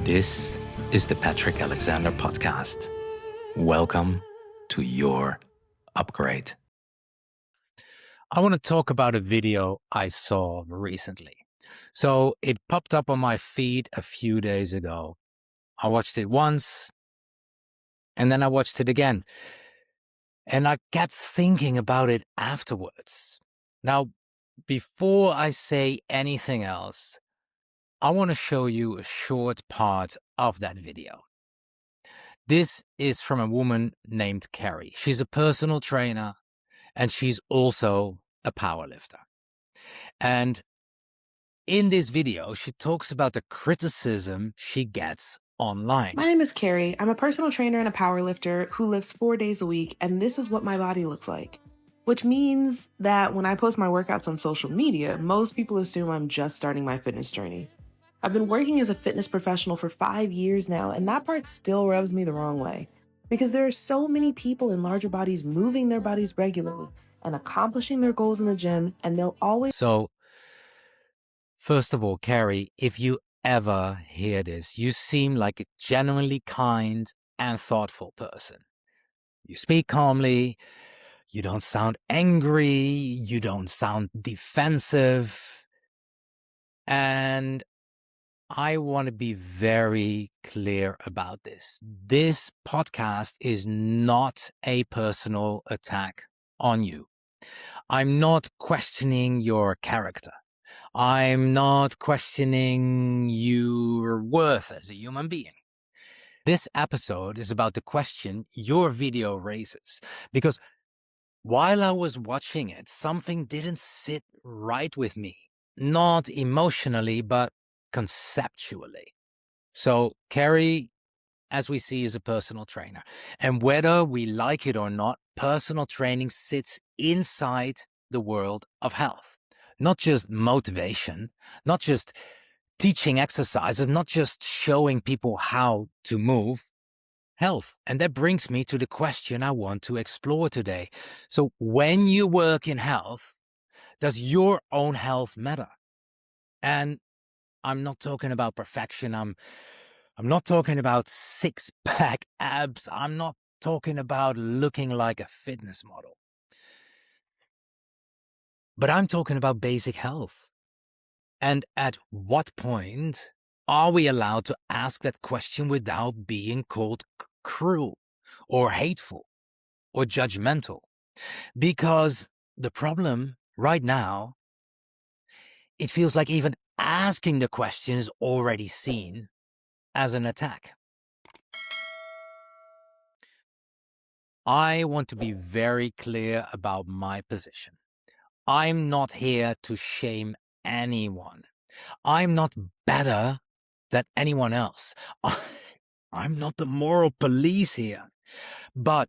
This is the Patrick Alexander Podcast. Welcome to your upgrade. I want to talk about a video I saw recently. So it popped up on my feed a few days ago. I watched it once, and then I watched it again. And I kept thinking about it afterwards. Now, before I say anything else, I want to show you a short part of that video. This is from a woman named Carrie. She's a personal trainer and she's also a powerlifter. And in this video, she talks about the criticism she gets online. My name is Carrie. I'm a personal trainer and a powerlifter who lives 4 days a week, and this is what my body looks like. Which means that when I post my workouts on social media, most people assume I'm just starting my fitness journey. I've been working as a fitness professional for 5 years now, and that part still rubs me the wrong way. Because there are so many people in larger bodies moving their bodies regularly and accomplishing their goals in the gym, and they'll always... So, first of all, Carrie, if you ever hear this, you seem like a genuinely kind and thoughtful person. You speak calmly, you don't sound angry, you don't sound defensive, and I want to be very clear about this. This podcast is not a personal attack on you. I'm not questioning your character. I'm not questioning your worth as a human being. This episode is about the question your video raises, because while I was watching it, something didn't sit right with me. Not emotionally, but conceptually. So Carrie, as we see, is a personal trainer. And whether we like it or not, personal training sits inside the world of health. Not just motivation, not just teaching exercises, not just showing people how to move, health. And that brings me to the question I want to explore today. So when you work in health, does your own health matter? And I'm not talking about perfection. I'm not talking about six-pack abs. I'm not talking about looking like a fitness model. But I'm talking about basic health. And at what point are we allowed to ask that question without being called cruel or hateful or judgmental? Because the problem right now, it feels like even asking the question is already seen as an attack. I want to be very clear about my position. I'm not here to shame anyone. I'm not better than anyone else. I'm not the moral police here. But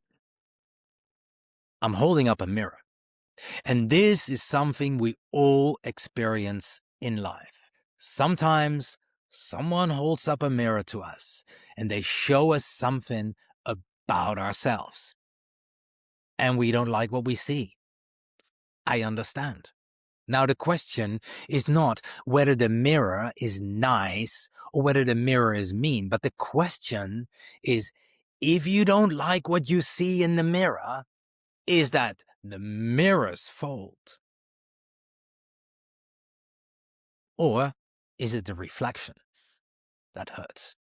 I'm holding up a mirror. And this is something we all experience in life. Sometimes someone holds up a mirror to us and they show us something about ourselves. And we don't like what we see. I understand. Now, the question is not whether the mirror is nice or whether the mirror is mean, but the question is, if you don't like what you see in the mirror, is that the mirror's fault? Or is it the reflection that hurts?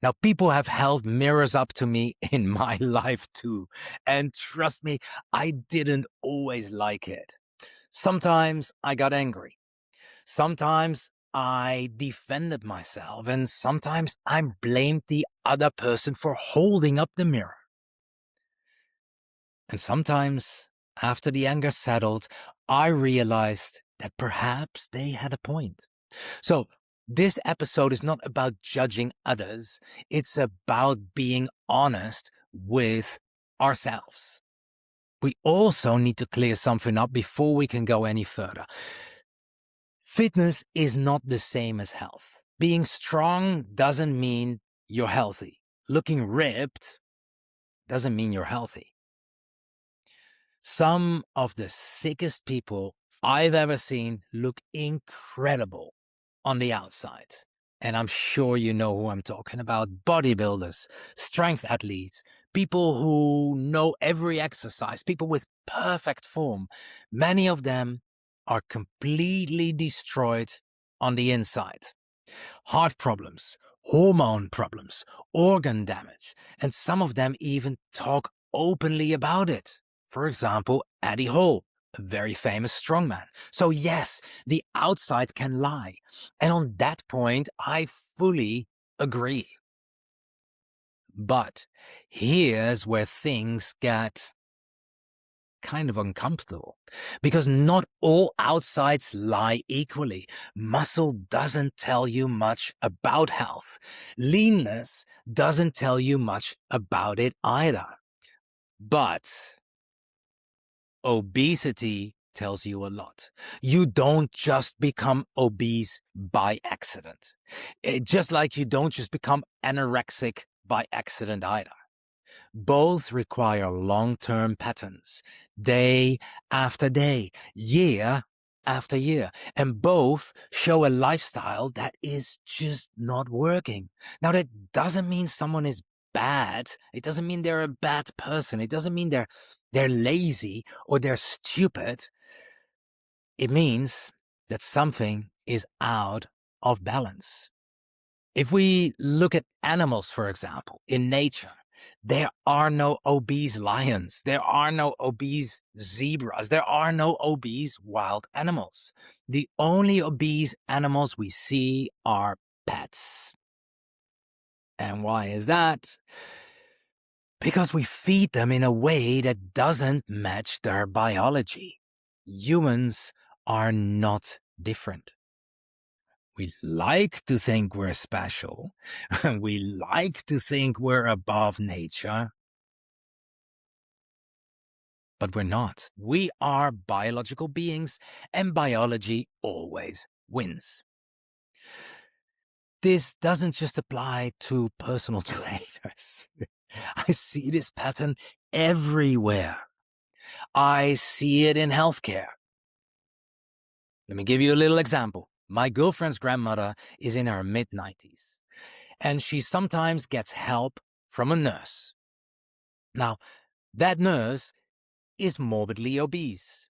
Now, people have held mirrors up to me in my life too. And trust me, I didn't always like it. Sometimes I got angry. Sometimes I defended myself. And sometimes I blamed the other person for holding up the mirror. And sometimes, after the anger settled, I realized that perhaps they had a point. So, this episode is not about judging others. It's about being honest with ourselves. We also need to clear something up before we can go any further. Fitness is not the same as health. Being strong doesn't mean you're healthy. Looking ripped doesn't mean you're healthy. Some of the sickest people I've ever seen look incredible on the outside. And I'm sure you know who I'm talking about. Bodybuilders, strength athletes, people who know every exercise, people with perfect form. Many of them are completely destroyed on the inside. Heart problems, hormone problems, organ damage, and some of them even talk openly about it. For example, Eddie Hall, a very famous strongman. So yes, the outside can lie. And on that point, I fully agree. But here's where things get kind of uncomfortable because not all outsides lie equally. Muscle doesn't tell you much about health. Leanness doesn't tell you much about it either. But obesity tells you a lot. You don't just become obese by accident. Just like you don't just become anorexic by accident either. Both require long-term patterns, day after day, year after year, and both show a lifestyle that is just not working. Now, that doesn't mean someone is bad. It doesn't mean they're a bad person. It doesn't mean they're lazy or they're stupid. It means that something is out of balance. If we look at animals, for example, in nature, there are no obese lions. There are no obese zebras. There are no obese wild animals. The only obese animals we see are pets. And why is that? Because we feed them in a way that doesn't match their biology. Humans are not different. We like to think we're special. We like to think we're above nature. But we're not. We are biological beings, and biology always wins. This doesn't just apply to personal trainers. I see this pattern everywhere. I see it in healthcare. Let me give you a little example. My girlfriend's grandmother is in her mid-90s, and she sometimes gets help from a nurse. Now, that nurse is morbidly obese.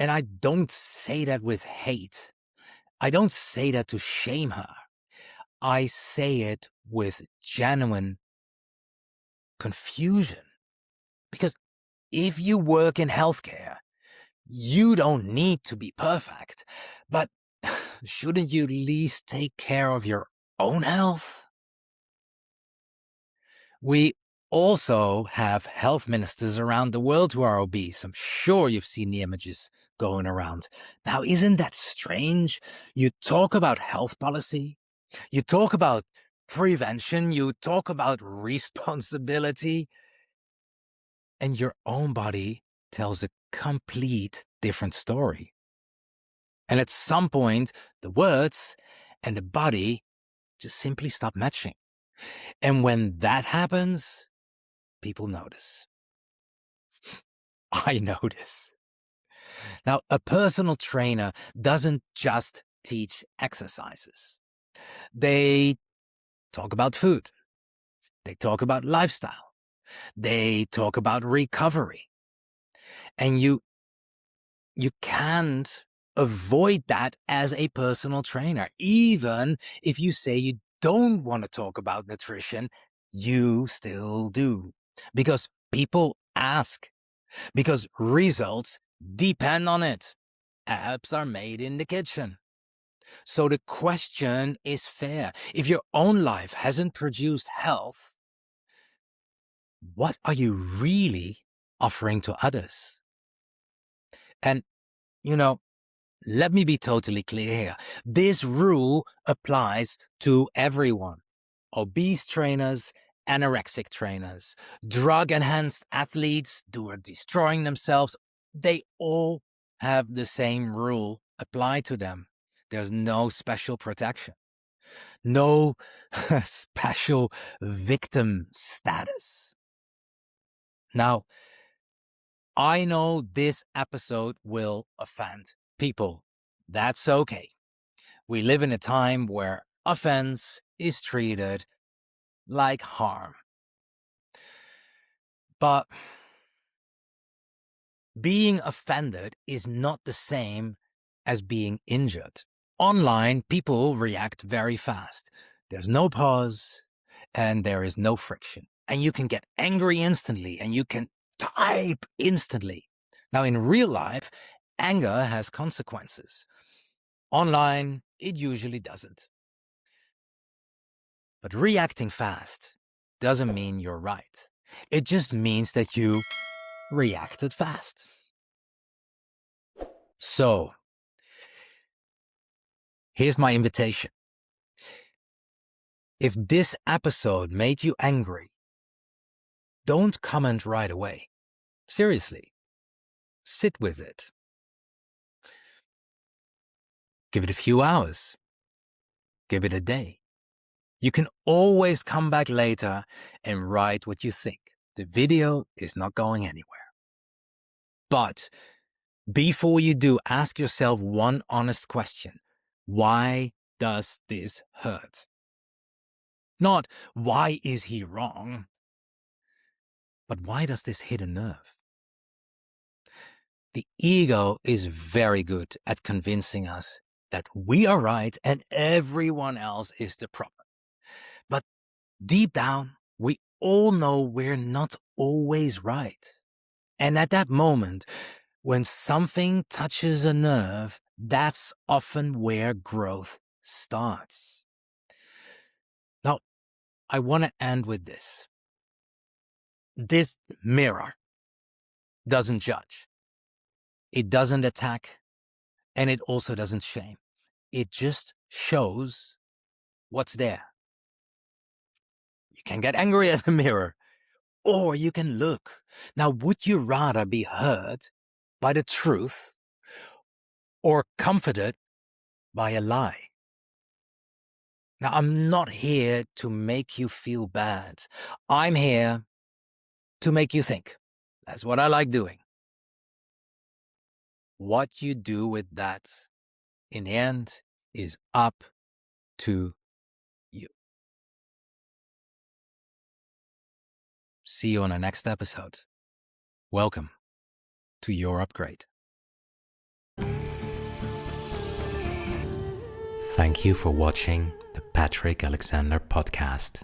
And I don't say that with hate. I don't say that to shame her. I say it with genuine confusion. Because if you work in healthcare, you don't need to be perfect. But shouldn't you at least take care of your own health? We also have health ministers around the world who are obese. I'm sure you've seen the images going around. Now, isn't that strange? You talk about health policy, you talk about prevention, you talk about responsibility, and your own body tells a complete different story. And at some point, the words and the body just simply stop matching. And when that happens, people notice. I notice. Now, a personal trainer doesn't just teach exercises. They talk about food. They talk about lifestyle. They talk about recovery. And you can't avoid that as a personal trainer. Even if you say you don't want to talk about nutrition, you still do. Because people ask. Because results depend on it. Apps are made in the kitchen. So the question is fair. If your own life hasn't produced health, what are you really offering to others? And, let me be totally clear here. This rule applies to everyone. Obese trainers, anorexic trainers, drug-enhanced athletes who are destroying themselves, they all have the same rule applied to them. There's no special protection, no special victim status. Now, I know this episode will offend people. That's okay. We live in a time where offense is treated like harm. But being offended is not the same as being injured. Online, people react very fast. There's no pause and there is no friction. And you can get angry instantly and you can type instantly. Now, in real life, anger has consequences. Online, it usually doesn't. But reacting fast doesn't mean you're right. It just means that you reacted fast. So, here's my invitation. If this episode made you angry, don't comment right away. Seriously, sit with it. Give it a few hours. Give it a day. You can always come back later and write what you think. The video is not going anywhere. But before you do, ask yourself one honest question. Why does this hurt? Not, why is he wrong? But why does this hit a nerve? The ego is very good at convincing us that we are right and everyone else is the problem. But deep down, we all know we're not always right. And at that moment, when something touches a nerve, that's often where growth starts. Now, I want to end with this. This mirror doesn't judge. It doesn't attack, and it also doesn't shame. It just shows what's there. You can get angry at the mirror, or you can look. Now, would you rather be hurt by the truth or comforted by a lie? Now, I'm not here to make you feel bad. I'm here to make you think. That's what I like doing. What you do with that, in the end, is up to you. See you on the next episode. Welcome to your upgrade. Thank you for watching the Patrick Alexander podcast.